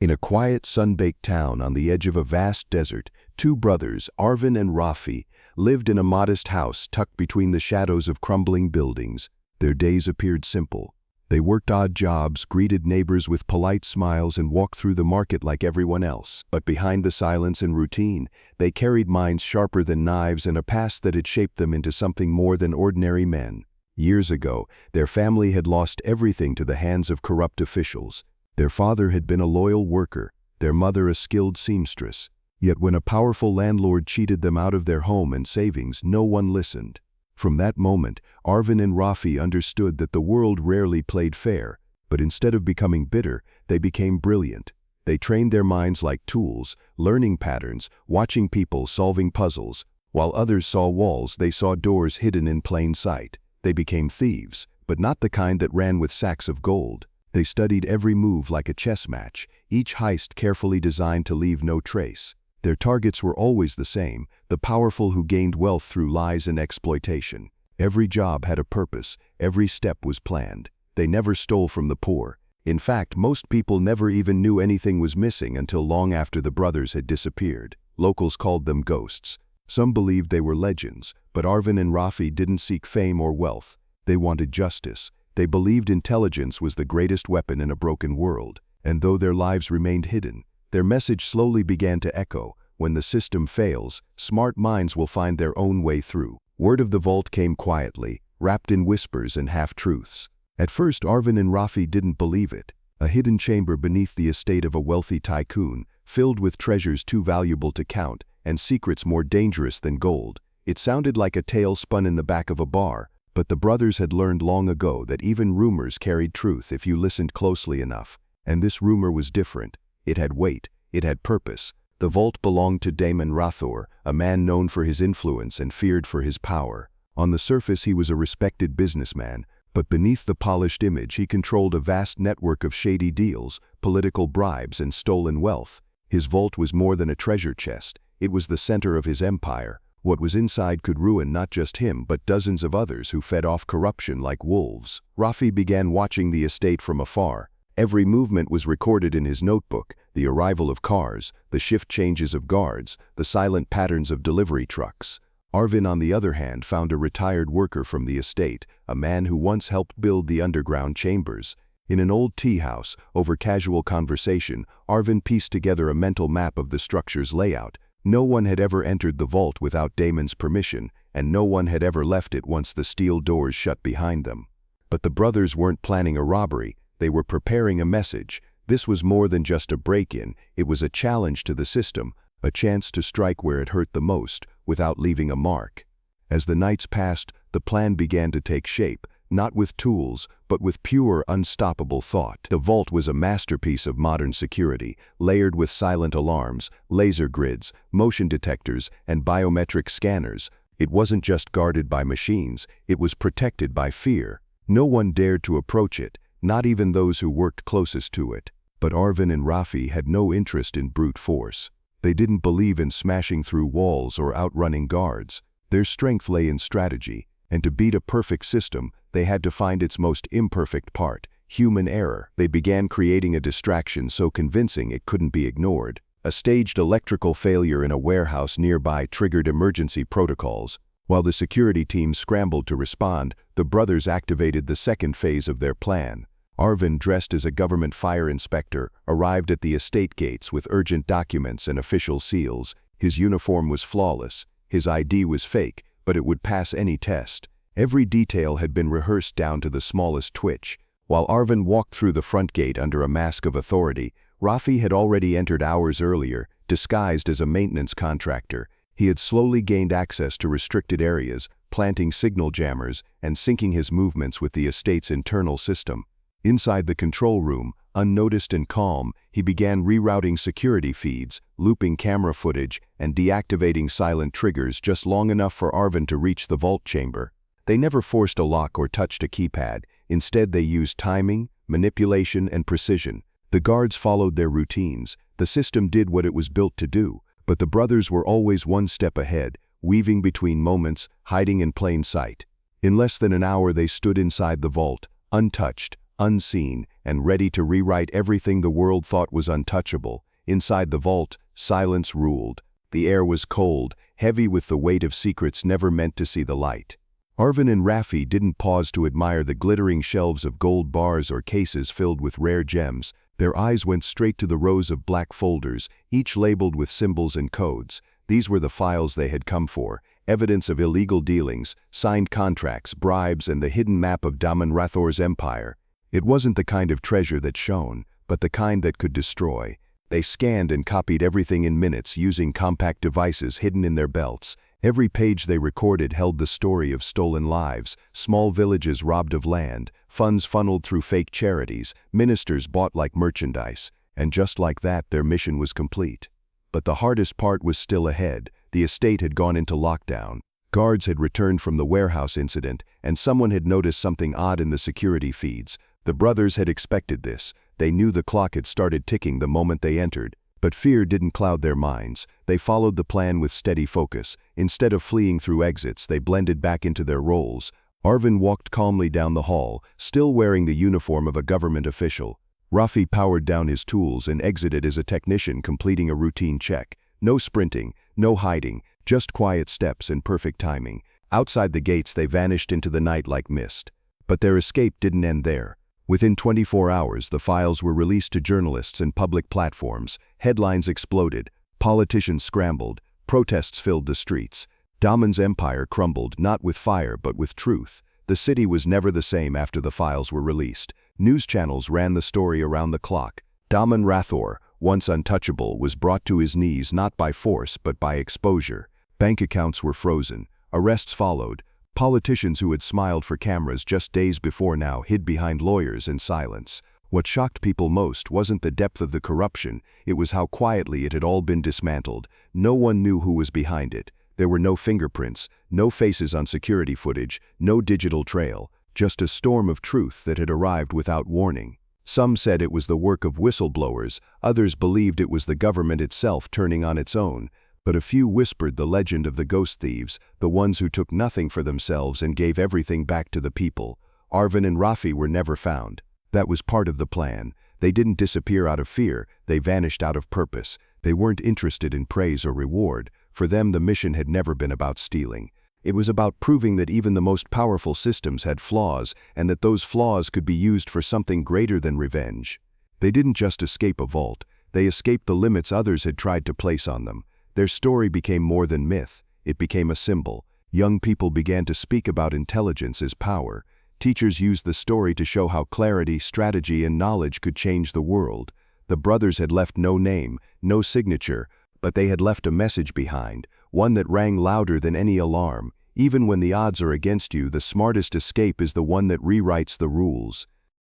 In a quiet, sun-baked town on the edge of a vast desert, two brothers, Arvin and Rafi, lived in a modest house tucked between the shadows of crumbling buildings. Their days appeared simple. They worked odd jobs, greeted neighbors with polite smiles, and walked through the market like everyone else. But behind the silence and routine, they carried minds sharper than knives and a past that had shaped them into something more than ordinary men. Years ago, their family had lost everything to the hands of corrupt officials. Their father had been a loyal worker, their mother a skilled seamstress. Yet when a powerful landlord cheated them out of their home and savings, no one listened. From that moment, Arvin and Rafi understood that the world rarely played fair, but instead of becoming bitter, they became brilliant. They trained their minds like tools, learning patterns, watching people, solving puzzles. While others saw walls, they saw doors hidden in plain sight. They became thieves, but not the kind that ran with sacks of gold. They studied every move like a chess match, each heist carefully designed to leave no trace. Their targets were always the same, the powerful who gained wealth through lies and exploitation. Every job had a purpose, every step was planned. They never stole from the poor. In fact, most people never even knew anything was missing until long after the brothers had disappeared. Locals called them ghosts. Some believed they were legends, but Arvin and Rafi didn't seek fame or wealth. They wanted justice. They believed intelligence was the greatest weapon in a broken world. And though their lives remained hidden, their message slowly began to echo: when the system fails, smart minds will find their own way through. Word of the vault came quietly, wrapped in whispers and half-truths. At first, Arvin and Rafi didn't believe it. A hidden chamber beneath the estate of a wealthy tycoon, filled with treasures too valuable to count and secrets more dangerous than gold. It sounded like a tale spun in the back of a bar, but the brothers had learned long ago that even rumors carried truth if you listened closely enough. And this rumor was different. It had weight, it had purpose. The vault belonged to Damon Rathor, a man known for his influence and feared for his power. On the surface he was a respected businessman, but beneath the polished image he controlled a vast network of shady deals, political bribes, and stolen wealth. His vault was more than a treasure chest. It was the center of his empire. What was inside could ruin not just him but dozens of others who fed off corruption like wolves. Rafi began watching the estate from afar. Every movement was recorded in his notebook: the arrival of cars, the shift changes of guards, the silent patterns of delivery trucks. Arvin, on the other hand, found a retired worker from the estate, a man who once helped build the underground chambers. In an old tea house, over casual conversation, Arvin pieced together a mental map of the structure's layout. No one had ever entered the vault without Damon's permission, and no one had ever left it once the steel doors shut behind them. But the brothers weren't planning a robbery. They were preparing a message. This was more than just a break-in. It was a challenge to the system, a chance to strike where it hurt the most, without leaving a mark. As the nights passed, the plan began to take shape, not with tools, but with pure, unstoppable thought. The vault was a masterpiece of modern security, layered with silent alarms, laser grids, motion detectors, and biometric scanners. It wasn't just guarded by machines, it was protected by fear. No one dared to approach it, not even those who worked closest to it. But Arvin and Rafi had no interest in brute force. They didn't believe in smashing through walls or outrunning guards. Their strength lay in strategy, and to beat a perfect system, they had to find its most imperfect part: human error. They began creating a distraction so convincing it couldn't be ignored. A staged electrical failure in a warehouse nearby triggered emergency protocols. While the security team scrambled to respond, the brothers activated the second phase of their plan. Arvin, dressed as a government fire inspector, arrived at the estate gates with urgent documents and official seals. His uniform was flawless. His ID was fake, but it would pass any test. Every detail had been rehearsed down to the smallest twitch. While Arvin walked through the front gate under a mask of authority, Rafi had already entered hours earlier, disguised as a maintenance contractor. He had slowly gained access to restricted areas, planting signal jammers and syncing his movements with the estate's internal system. Inside the control room, unnoticed and calm, he began rerouting security feeds, looping camera footage, and deactivating silent triggers just long enough for Arvin to reach the vault chamber. They never forced a lock or touched a keypad. Instead, they used timing, manipulation, and precision. The guards followed their routines. The system did what it was built to do, but the brothers were always one step ahead, weaving between moments, hiding in plain sight. In less than an hour, they stood inside the vault, untouched, unseen, and ready to rewrite everything the world thought was untouchable. Inside the vault, silence ruled. The air was cold, heavy with the weight of secrets never meant to see the light. Arvin and Raffi didn't pause to admire the glittering shelves of gold bars or cases filled with rare gems. Their eyes went straight to the rows of black folders, each labeled with symbols and codes. These were the files they had come for, evidence of illegal dealings, signed contracts, bribes, and the hidden map of Daman Rathor's empire. It wasn't the kind of treasure that shone, but the kind that could destroy. They scanned and copied everything in minutes using compact devices hidden in their belts. Every page they recorded held the story of stolen lives, small villages robbed of land, funds funneled through fake charities, ministers bought like merchandise. And just like that, their mission was complete. But the hardest part was still ahead. The estate had gone into lockdown. Guards had returned from the warehouse incident, and someone had noticed something odd in the security feeds. The brothers had expected this. They knew the clock had started ticking the moment they entered. But fear didn't cloud their minds. They followed the plan with steady focus. Instead of fleeing through exits, they blended back into their roles. Arvin walked calmly down the hall, still wearing the uniform of a government official. Raffi powered down his tools and exited as a technician completing a routine check. No sprinting, no hiding, just quiet steps and perfect timing. Outside the gates, they vanished into the night like mist. But their escape didn't end there. Within 24 hours, the files were released to journalists and public platforms. Headlines exploded, politicians scrambled, protests filled the streets. Daman's empire crumbled, not with fire but with truth. The city was never the same after the files were released. News channels ran the story around the clock. Daman Rathor, once untouchable, was brought to his knees not by force but by exposure. Bank accounts were frozen. Arrests followed. Politicians who had smiled for cameras just days before now hid behind lawyers and silence. What shocked people most wasn't the depth of the corruption, it was how quietly it had all been dismantled. No one knew who was behind it. There were no fingerprints, no faces on security footage, no digital trail, just a storm of truth that had arrived without warning. Some said it was the work of whistleblowers, others believed it was the government itself turning on its own. But a few whispered the legend of the ghost thieves, the ones who took nothing for themselves and gave everything back to the people. Arvin and Raffi were never found. That was part of the plan. They didn't disappear out of fear, they vanished out of purpose. They weren't interested in praise or reward. For them, the mission had never been about stealing. It was about proving that even the most powerful systems had flaws, and that those flaws could be used for something greater than revenge. They didn't just escape a vault, they escaped the limits others had tried to place on them. Their story became more than myth, it became a symbol. Young people began to speak about intelligence as power. Teachers used the story to show how clarity, strategy, and knowledge could change the world. The brothers had left no name, no signature, but they had left a message behind, one that rang louder than any alarm. Even when the odds are against you, the smartest escape is the one that rewrites the rules.